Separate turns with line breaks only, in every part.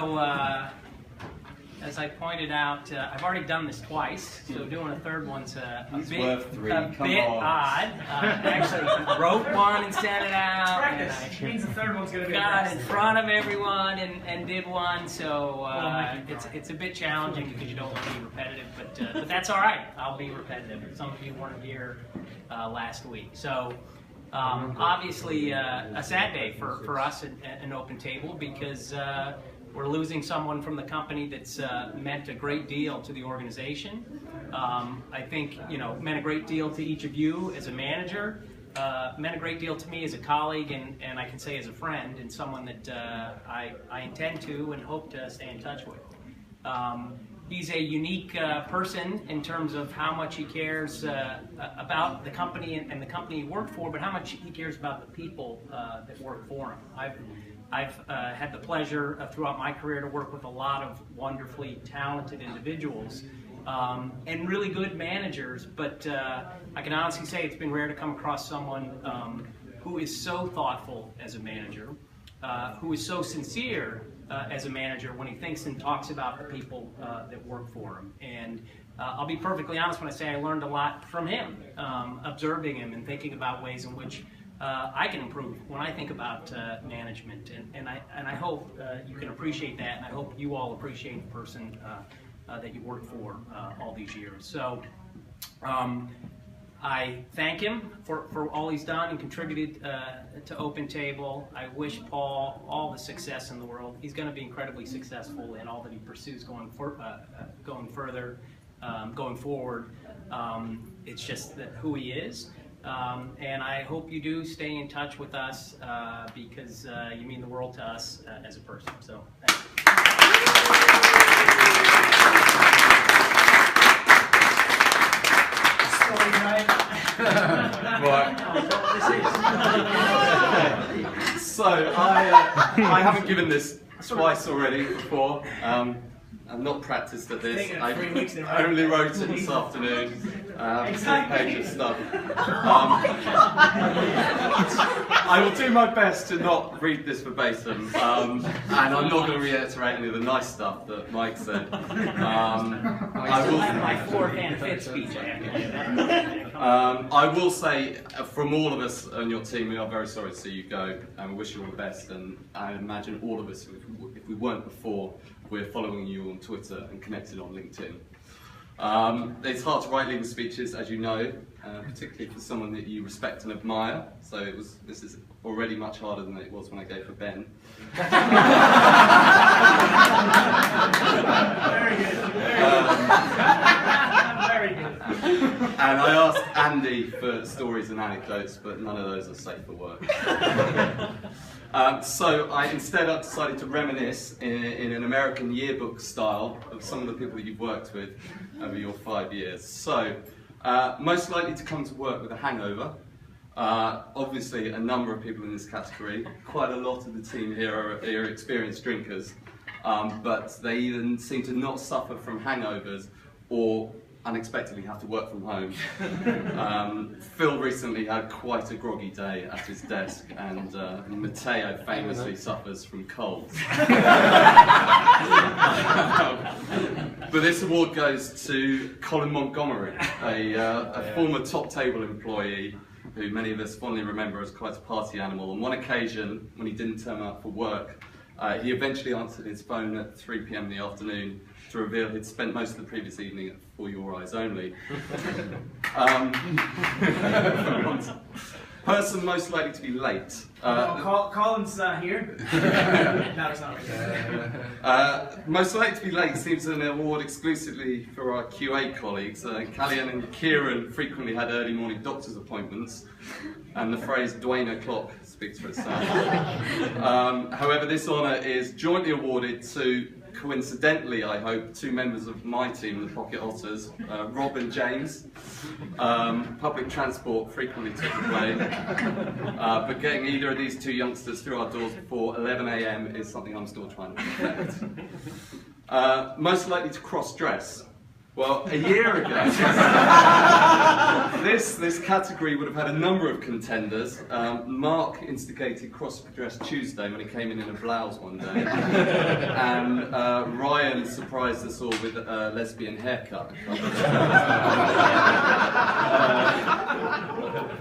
So, as I pointed out, I've already done this twice, so doing a third one's a bit odd. Actually, wrote one and sent it out.
Practice means the third one's going to be
got in front of everyone and did one, so it's a bit challenging because you don't want to be repetitive, but that's all right. I'll be repetitive. Some of you weren't here last week. So obviously a sad day for us at Open Table because we're losing someone from the company that's meant a great deal to the organization. I think, meant a great deal to each of you as a manager, meant a great deal to me as a colleague, and I can say as a friend, and someone that I intend to and hope to stay in touch with. He's a unique person in terms of how much he cares about the company and the company he worked for, but how much he cares about the people that work for him. I've had the pleasure throughout my career to work with a lot of wonderfully talented individuals and really good managers, but I can honestly say it's been rare to come across someone who is so thoughtful as a manager, who is so sincere as a manager when he thinks and talks about the people that work for him. And I'll be perfectly honest when I say I learned a lot from him, observing him and thinking about ways in which I can improve when I think about management, and I hope you can appreciate that, and I hope you all appreciate the person that you worked for all these years. So I thank him for all he's done and contributed to Open Table. I wish Paul all the success in the world. He's going to be incredibly successful in all that he pursues going forward. It's just who he is. And I hope you do stay in touch with us because you mean the world to us as a person. So, thank you.
Story time.
Right. So I haven't given this twice already before. I'm not practiced at this. I only wrote it this afternoon. 3 pages of stuff. I will do my best to not read this verbatim, and I'm not going to reiterate any of the nice stuff that Mike said. I will.
My 4th and 5th speech.
I will say, from all of us on your team, we are very sorry to see you go, and we wish you all the best. And I imagine all of us, if we weren't before, we're following you on Twitter and connected on LinkedIn. It's hard to write legal speeches, as you know, particularly for someone that you respect and admire. So this is already much harder than it was when I gave for Ben.
Very good. Very good.
And I asked Andy for stories and anecdotes, but none of those are safe for work. So instead I decided to reminisce in an American yearbook style of some of the people that you've worked with over your 5 years. So, most likely to come to work with a hangover. Obviously a number of people in this category. Quite a lot of the team here are experienced drinkers, but they either seem to not suffer from hangovers or unexpectedly have to work from home. Phil recently had quite a groggy day at his desk, and Matteo famously suffers from colds. But this award goes to Colin Montgomery, a former Top Table employee who many of us fondly remember as quite a party animal. On one occasion, when he didn't turn up for work, he eventually answered his phone at 3 p.m. in the afternoon to reveal he'd spent most of the previous evening For Your Eyes Only. Person most likely to be late.
Colin's here. No, it's not right.
Most likely to be late seems an award exclusively for our QA colleagues. Callian and Kieran frequently had early morning doctor's appointments, and the phrase Dwayne O'Clock speaks for itself. However, this honour is jointly awarded to, coincidentally I hope, 2 members of my team, the Pocket Otters, Rob and James. Public transport frequently took the blame, but getting either of these 2 youngsters through our doors before 11 AM is something I'm still trying to perfect. Most likely to cross-dress. Well, a year ago, this category would have had a number of contenders. Mark instigated cross-dressed Tuesday when he came in a blouse one day, and Ryan surprised us all with a lesbian haircut.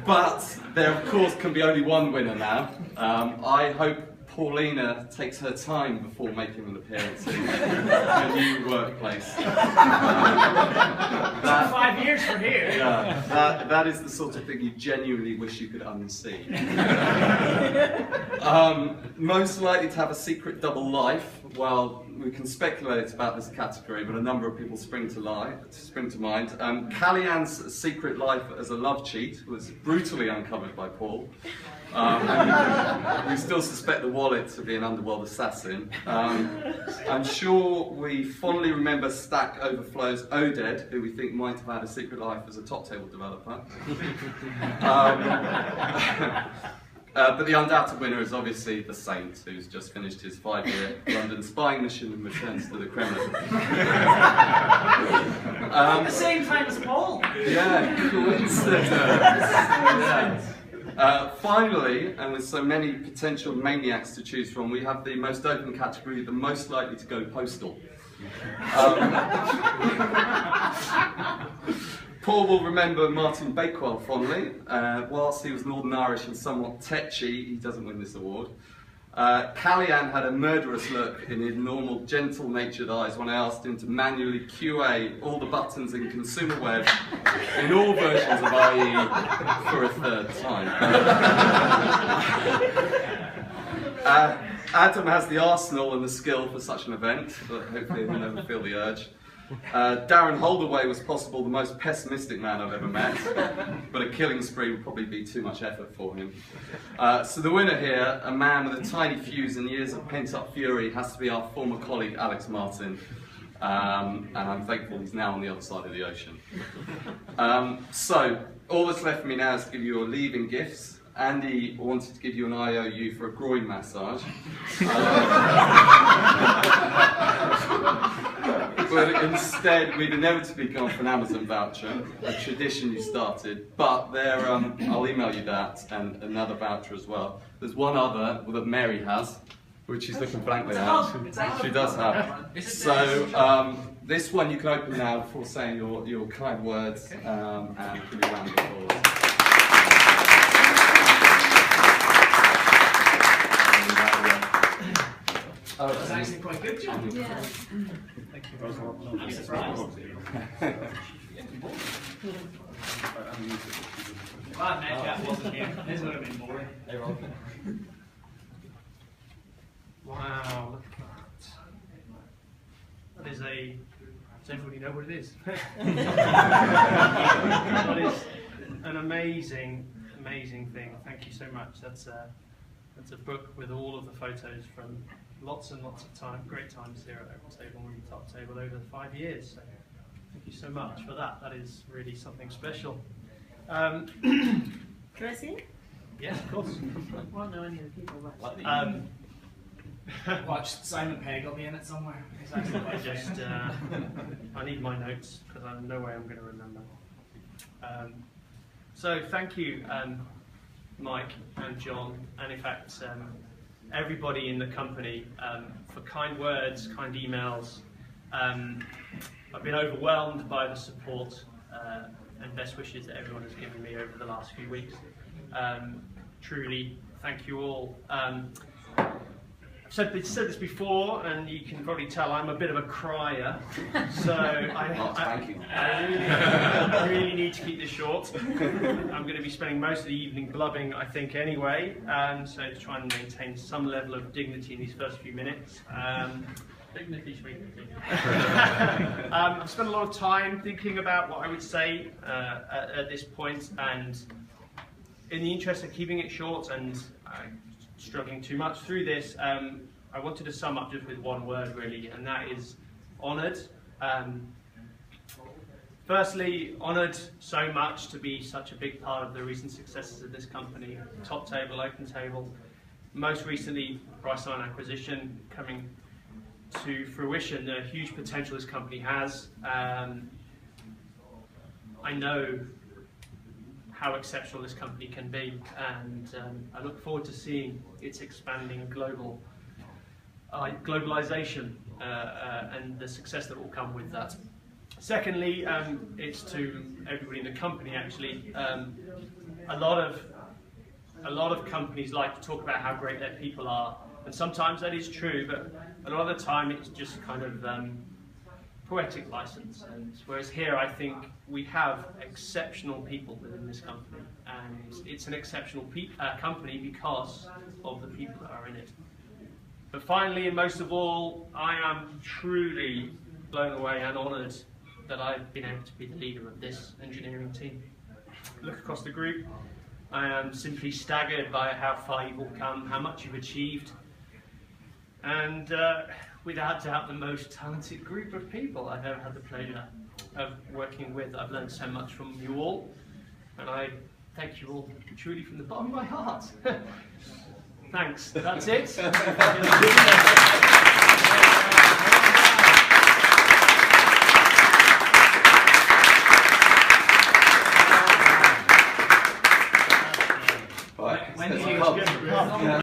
But there, of course, can be only one winner now. I hope Paulina takes her time before making an appearance in a new workplace.
Took 5 years for here.
Yeah, that is the sort of thing you genuinely wish you could unsee. Most likely to have a secret double life. Well, we can speculate about this category, but a number of people spring to mind. Callie-Ann's secret life as a love cheat was brutally uncovered by Paul. We still suspect the wallet to be an underworld assassin. I'm sure we fondly remember Stack Overflow's Oded, who we think might have had a secret life as a top table developer. But the undoubted winner is obviously the Saint, who's just finished his 5-year London spying mission and returns to the Kremlin.
At the same time as Paul.
Yeah, coincidence. Yeah. Finally, and with so many potential maniacs to choose from, we have the most open category, the most likely to go postal. Paul will remember Martin Bakewell fondly. Whilst he was Northern Irish and somewhat tetchy, he doesn't win this award. Callie-Ann had a murderous look in his normal, gentle-natured eyes when I asked him to manually QA all the buttons in consumer web in all versions of IE for a third time. Adam has the arsenal and the skill for such an event, but hopefully he'll never feel the urge. Darren Holdaway was possible the most pessimistic man I've ever met, but a killing spree would probably be too much effort for him. So the winner here, a man with a tiny fuse and years of pent-up fury, has to be our former colleague Alex Martin, and I'm thankful he's now on the other side of the ocean. So all that's left for me now is to give you your leaving gifts. Andy wanted to give you an IOU for a groin massage. But instead, we'd inevitably gone for an Amazon voucher, a tradition you started. But there, I'll email you that, and another voucher as well. There's one other that Mary has, which she's looking blankly at. She does have. So this one you can open now before saying your kind words, and give me a round of applause.
Oh, that's actually quite good, John.
Yeah.
Thank you. I'm surprised. Glad Metcalf wasn't here. This would have been boring.
Wow, look at that. That is a... Does everybody know what it is? That is an amazing, amazing thing. Thank you so much. That's a book with all of the photos from lots and lots of time, great times here at Open Table and Top Table over 5 years. So thank you so much for that. That is really something special.
Can I see it?
Yes, of course.
I won't know any of the people.
Watch Simon Pegg will be in it somewhere. He's actually quite famous.
I need my notes because I have no way I'm going to remember. So thank you, Mike and John, and in fact everybody in the company for kind words, kind emails. I've been overwhelmed by the support and best wishes that everyone has given me over the last few weeks. Truly, thank you all. I've said this before, and you can probably tell I'm a bit of a crier, so I really need to keep this short. I'm going to be spending most of the evening blubbing, I think, anyway, so to try and maintain some level of dignity in these first few minutes. Dignity, I've spent a lot of time thinking about what I would say at this point, and in the interest of keeping it short and struggling too much through this, I wanted to sum up just with one word really, and that is honoured. Firstly, honoured so much to be such a big part of the recent successes of this company, Top Table, Open Table, most recently Priceline acquisition coming to fruition, the huge potential this company has. I know how exceptional this company can be, and I look forward to seeing its expanding globalization and the success that will come with that. Secondly, it's to everybody in the company actually. A lot of companies like to talk about how great their people are, and sometimes that is true, but a lot of the time it's just kind of poetic license. And whereas here, I think we have exceptional people within this company, and it's an exceptional company because of the people that are in it. But finally, and most of all, I am truly blown away and honoured that I've been able to be the leader of this engineering team. Look across the group, I am simply staggered by how far you've all come, how much you've achieved, and without doubt the most talented group of people I've ever had the pleasure of working with. I've learned so much from you all, and I thank you all truly from the bottom of my heart. Thanks, that's it.
Right.
When
Let's
you
come.